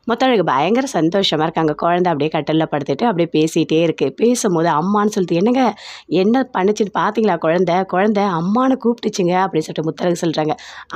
முத்தழகு பயங்கர சந்தோஷமாக இருக்காங்க. குழந்தை அப்படியே கட்டிலில் படுத்துட்டு அப்படியே பேசிகிட்டே இருக்குது. பேசும்போது அம்மான்னு சொல்லிட்டு, என்னங்க என்ன பண்ணுச்சுன்னு பார்த்தீங்களா குழந்தை அம்மானு கூப்பிட்டுச்சுங்க அப்படின்னு சொல்லிட்டு முத்தழகு சொல்கிறாங்க.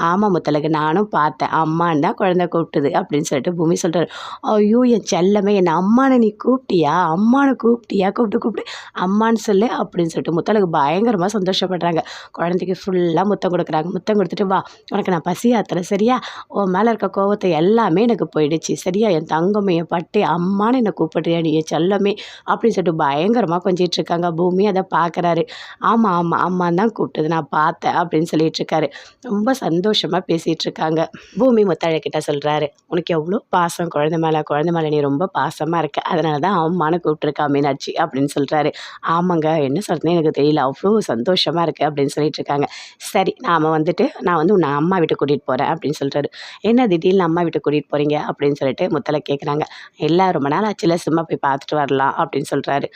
ஆமாம் முத்தழகு, நானும் பார்த்தேன், அம்மான்னு தான் குழந்தை கூப்பிட்டுது அப்படின்னு சொல்லிட்டு பூமி சொல்கிறாரு. ஐயோ என் செல்லமே, என்னை அம்மானை நீ கூப்பிட்டியா, அம்மானை கூப்பிட்டியா, கூப்பிட்டு அம்மான்னு சொல்லு அப்படின்னு சொல்லிட்டு முத்தழகு பயங்கரமாக சந்தோஷப்படுறாங்க. குழந்தைக்கு ஃபுல்லாக முத்தம் கொடுக்குறாங்க. முத்தம் கொடுத்துட்டு, வா உனக்கு நான் பசி ஆத்துறேன் சரியா, உன் மேலே இருக்க கோவத்தை எல்லாமே எனக்கு போயிடுச்சு சரியா, என் தங்கமே என் பட்டே அம்மான்னு என்னை கூப்பிடுறியா நீ என் செல்லமே அப்படின்னு சொல்லிட்டு பயங்கரமாக கொஞ்சிட்டு இருக்காங்க. பூமி அதை பார்க்குறாரு. ஆமாம் ஆமாம் அம்மான்னு தான் கூப்பிட்டது, நான் பார்த்தேன் அப்படின்னு சொல்லிட்டு இருக்காரு. ரொம்ப சந்தோஷமாக பேசிகிட்டு இருக்காங்க. பூமி முத்தழகிட்ட சொல்கிறாரு, உனக்கு எவ்வளோ பாசம் குழந்தை மேலே நீ ரொம்ப பாசமாக இருக்க, அதனால தான் அம்மானு கூப்பிட்டுருக்கா மீனாட்சி அப்படின்னு சொல்கிறாரு. ஆமாங்க, என்ன சொல்கிறதுன்னு எனக்கு தெரியல, அவ்வளோ சந்தோஷமாக இருக்குது அப்படின்னு சொல்லிட்டு இருக்காங்க. சரி நான் வந்து உன்னை அம்மா வீட்டுக்கு கூட்டிகிட்டு போகிறேன் அப்படின்னு சொல்கிறாரு. என்ன திடீர்னு அம்மா வீட்டுக்கு கூட்டிகிட்டு போகிறீங்க அப்படின்னு சொல்லிட்டு முத்தழகு கேட்குறாங்க. இல்லை ரொம்ப நாள் ஆச்சுல, சும்மா போய் பார்த்துட்டு வரலாம் அப்படின்னு சொல்கிறாரு.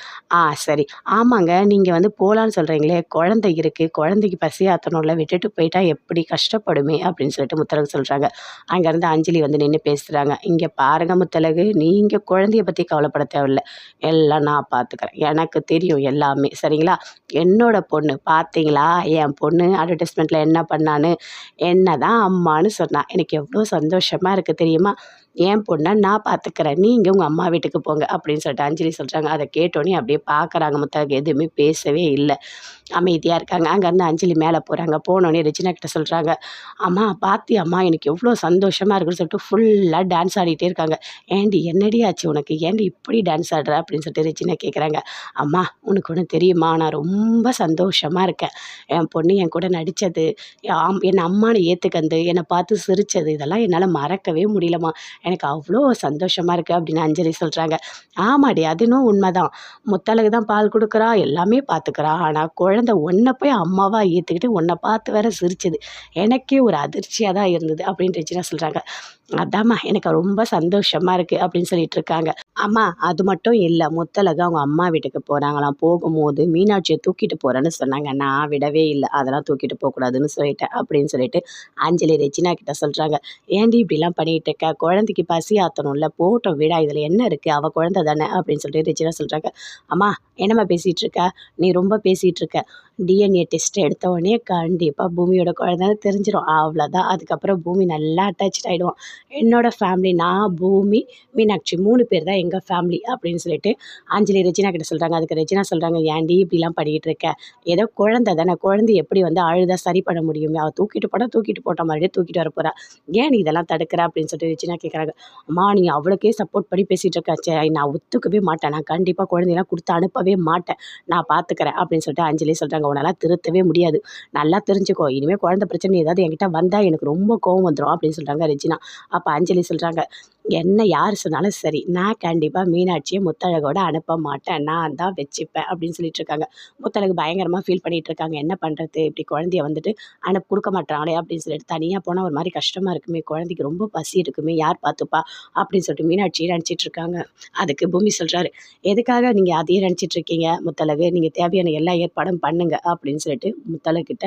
சரி. ஆமாங்க, நீங்கள் வந்து போகலான்னு சொல்கிறீங்களே, குழந்தை இருக்குது, குழந்தைக்கு பசி ஆற்றணும்ல, விட்டுட்டு போயிட்டா எப்படி கஷ்டப்படுமே அப்படின்னு சொல்லிட்டு முத்தழகு சொல்கிறாங்க. அங்கேருந்து அஞ்சலி வந்து நின்று பேசுகிறாங்க. இங்கே பாருங்கள் முத்தழகு, நீங்கள் குழந்தைய பற்றி கவலைப்பட தேவையில்லை, எல்லாம் நான் பார்த்துக்கிறேன், எனக்கு தெரியும் எல்லாமே சரிங்களா. என்னோட பொண்ணு பார்த்தீங்களா, என் பொண்ணு அட்வர்டைஸ்மெண்ட்டில் என்ன பண்ணான்னு, என்ன தான் அம்மானு சொன்னான், எனக்கு எவ்வளோ சந்தோஷமாக இருக்குது தெரியுமா, என் பொண்ணை நான் பார்த்துக்கிறேன், நீங்கள் உங்கள் அம்மா வீட்டுக்கு போங்க அப்படின்னு சொல்லிட்டு அஞ்சலி சொல்கிறாங்க. அதை கேட்டோன்னே அப்படியே பார்க்குறாங்க. முத்தழகு எதுவுமே பேசவே இல்லை, அமைதியாக இருக்காங்க. அங்கேருந்து அஞ்சலி மேலே போகிறாங்க. போனோடனே ரெஜினா கிட்ட சொல்கிறாங்க, அம்மா பாத்தியம்மா எனக்கு எவ்வளோ சந்தோஷமாக இருக்குன்னு சொல்லிட்டு ஃபுல்லாக டான்ஸ் ஆடிட்டே இருக்காங்க. ஏண்டி என்னடி ஆச்சு உனக்கு, ஏண்டி இப்படி டான்ஸ் ஆடுற அப்படின்னு சொல்லிட்டு ரெஜினா கேட்குறாங்க. அம்மா உனக்கு ஒன்று தெரியுமா, நான் ரொம்ப சந்தோஷமாக இருக்கேன், என் பொண்ணு என் கூட நடித்தது, என்னை அம்மானை ஏற்றுக்கந்து என்னை பார்த்து சிரித்தது, இதெல்லாம் என்னால் மறக்கவே முடியலம்மா, எனக்கு அவ்வளோ சந்தோஷமாக இருக்குது அப்படின்னு அஞ்சலி சொல்கிறாங்க. ஆமாடி அதுவும் உண்மைதான், முத்தழகு தான் பால் கொடுக்குறா, எல்லாமே பார்த்துக்கிறா, ஆனால் குழந்தை உன்னை போய் அம்மாவாக ஏற்றுக்கிட்டு உன்னை பார்த்து வேற சிரிச்சுது, எனக்கே ஒரு அதிர்ச்சியாக தான் இருந்தது அப்படின்னு ரெஜினா சொல்கிறாங்க. அதாம்மா எனக்கு ரொம்ப சந்தோஷமாக இருக்குது அப்படின்னு சொல்லிட்டு இருக்காங்க. அம்மா அது மட்டும் இல்லை, முத்தழகு அவங்க அம்மா வீட்டுக்கு போகிறாங்களாம். போகும்போது மீனாட்சியை தூக்கிட்டு போகிறேன்னு சொன்னாங்க, நான் விடவே இல்லை, அதெல்லாம் தூக்கிட்டு போகக்கூடாதுன்னு சொல்லிட்டேன் அப்படின்னு சொல்லிட்டு அஞ்சலி ரெஜினா கிட்ட சொல்கிறாங்க. ஏண்டி இப்படிலாம் பண்ணிகிட்டு இருக்க, குழந்தைக்கு பசி ஆற்றணும்ல, போட்டோம் விடா, இதில் என்ன இருக்குது, அவள் குழந்தை தானே அப்படின்னு சொல்லிட்டு ரெஜினா சொல்கிறாங்க. அம்மா என்னம்மா பேசிகிட்டு இருக்க, நீ ரொம்ப பேசிகிட்டு இருக்க, டிஎன்ஏ டெஸ்ட் எடுத்த உடனே கண்டிப்பாக பூமியோட குழந்தைன்னு தெரிஞ்சிடும், அவ்வளோதான். அதுக்கப்புறம் பூமி நல்லா அட்டாச் ஆகிடுவோம். என்னோடய ஃபேமிலி, நான் பூமி மீனாட்சி 3 பேர் தான் எங்கள் ஃபேமிலி அப்படின்னு சொல்லிட்டு அஞ்சலி ரெஜினா கிட்ட சொல்கிறாங்க. அதுக்கு ரெஜினா சொல்கிறாங்க, ஏன்டி இப்படிலாம் பண்ணிகிட்டு இருக்க, ஏதோ குழந்தை தானே, குழந்தை எப்படி வந்து அழுதா சரி பண்ண முடியுமே, அவள் தூக்கிட்டு போட்ட மாதிரியே தூக்கிட்டு வர போகிறா, ஏன் நீ இதெல்லாம் தடுக்கிற அப்படின்னு சொல்லிட்டு ரெஜினா கேட்குறாங்க. அம்மா நீ அவளுக்கே சப்போர்ட் பண்ணி பேசிகிட்டு இருக்க, சரி நான் ஒத்துக்கவே மாட்டேன், நான் கண்டிப்பாக குழந்தையெல்லாம் கொடுத்து அனுப்பவே மாட்டேன், நான் பார்த்துக்கிறேன் அப்படின்னு சொல்லிட்டு அஞ்சலி சொல்கிறாங்க. உன்னால் திருத்தவே முடியாது, நல்லா தெரிஞ்சுக்கோ, இனிமேல் குழந்தை பிரச்சனை ஏதாவது என்கிட்ட வந்தால் எனக்கு ரொம்ப கோவம் வந்துடும் அப்படின்னு சொல்கிறாங்க ரெஜினா. அப்போ அஞ்சலி சொல்கிறாங்க, என்ன யார் சொன்னாலும் சரி, நான் கண்டிப்பாக மீனாட்சியை முத்தழகோட அனுப்ப மாட்டேன், நான் தான் வச்சுப்பேன் அப்படின்னு சொல்லிட்டு இருக்காங்க. முத்தழகு பயங்கரமாக ஃபீல் பண்ணிகிட்டு இருக்காங்க. என்ன பண்ணுறது, இப்படி குழந்தைய வந்துட்டு கொடுக்க மாட்டாங்களே அப்படின்னு சொல்லிட்டு, தனியாக போனால் ஒரு மாதிரி கஷ்டமாக இருக்குமே, குழந்தைக்கு ரொம்ப பசி இருக்குமே, யார் பார்த்துப்பா அப்படின்னு சொல்லிட்டு மீனாட்சியை நினச்சிட்டு இருக்காங்க. அதுக்கு பூமி சொல்கிறாரு, எதுக்காக நீங்கள் அதையே நினச்சிட்டு இருக்கீங்க முத்தழகு, நீங்கள் தேவையான எல்லா ஏற்பாடும் பண்ணுங்க அப்படின்னு சொல்லிட்டு முத்தழகிட்ட